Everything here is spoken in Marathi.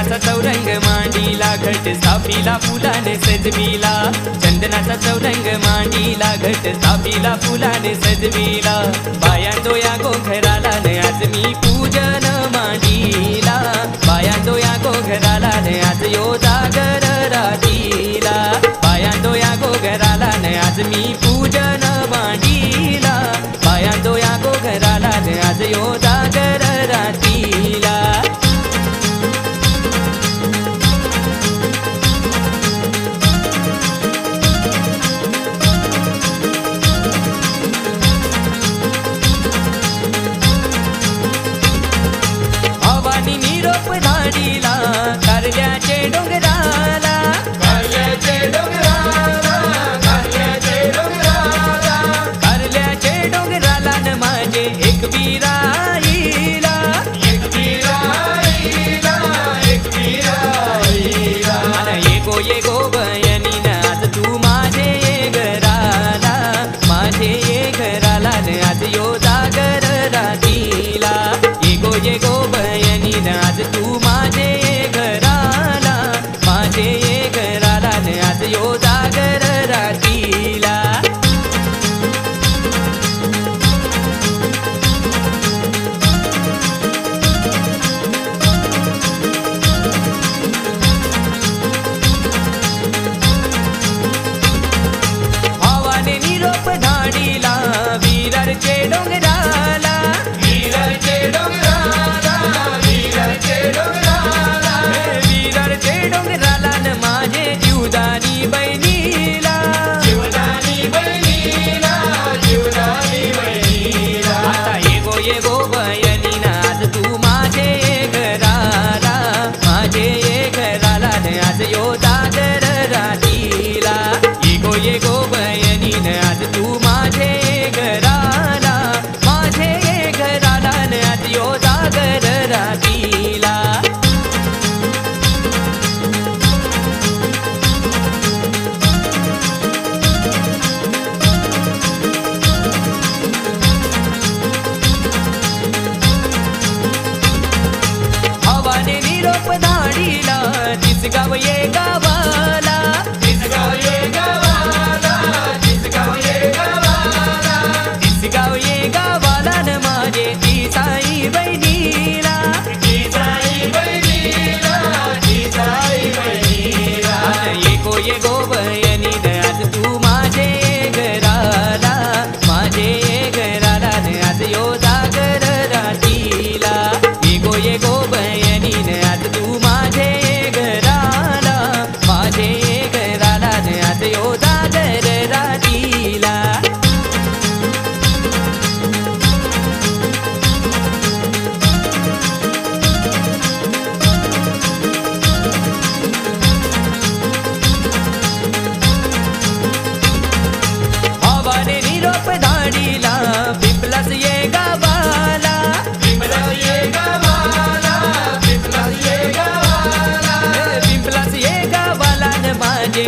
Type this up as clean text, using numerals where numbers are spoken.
चंदनाचा चौरंग मांडीला घट स्थापिला फुलाने सजविला चंदनाचा चौरंग मांडीला घट स्थापिला फुलाने सजविला बायांदो या घोघराला न आज मी पूजन मांडीला बायांदो या घोघराला न आज यो जागर रातीला बायांदो या घोघराला न आज मी पूजन मांडीला बायांदो या घोघराला न आज यो जागर रातीला धाडीला कारल्याचे डोंगराला कारल्याचे डोंगराला कारल्याचे डोंगराला कारल्याचे डोंगराला न माझे एक बिराईला एक बिराईला एक बिराईला ये गो बयनी न आज तू माझे घराला माझे घराला न आज यो जागर रातीला ये गो बयनी न आज तू माझे घराला माझे घराला न आज यो जागर रातीला भावाने निरोप धाडीला विरारचे डोंगराला विरारचे डोंगराला विरारचे डोंगराला विरारचे डोंगराला न माझे जीवदानी बहिणीला जीवदानी बहिणीला जीवदानी बहिणीला आता ये गो बयनी न आज तू माझे घराला माझे घराला न आज यो जागर रातीला ये गो बयनी न आज तू माझे घराला माझे घराला न आज यो जागर रातीला हवाने निरोप धाडीला तिसगाव ये गावाला तिसगाव ये गावाला तिसगाव ये गावाला तिसगाव ये गावाला न माझे ती साई बहिणीला ती साई बहिणीला ती साई बहिणीला ये गो बयनी न आज तू माझे घराला माझे घराला न आज यो जागर रातीला ये गो बयनी न आज तू माझे घराला माझे घराला न आज यो जागर रातीला हवाने निरोप धाडीला पिंपलास ये गावाला पिंपलास ये गावाला पिंपलास ये गावाला पिंपलास ये गावाला न माझे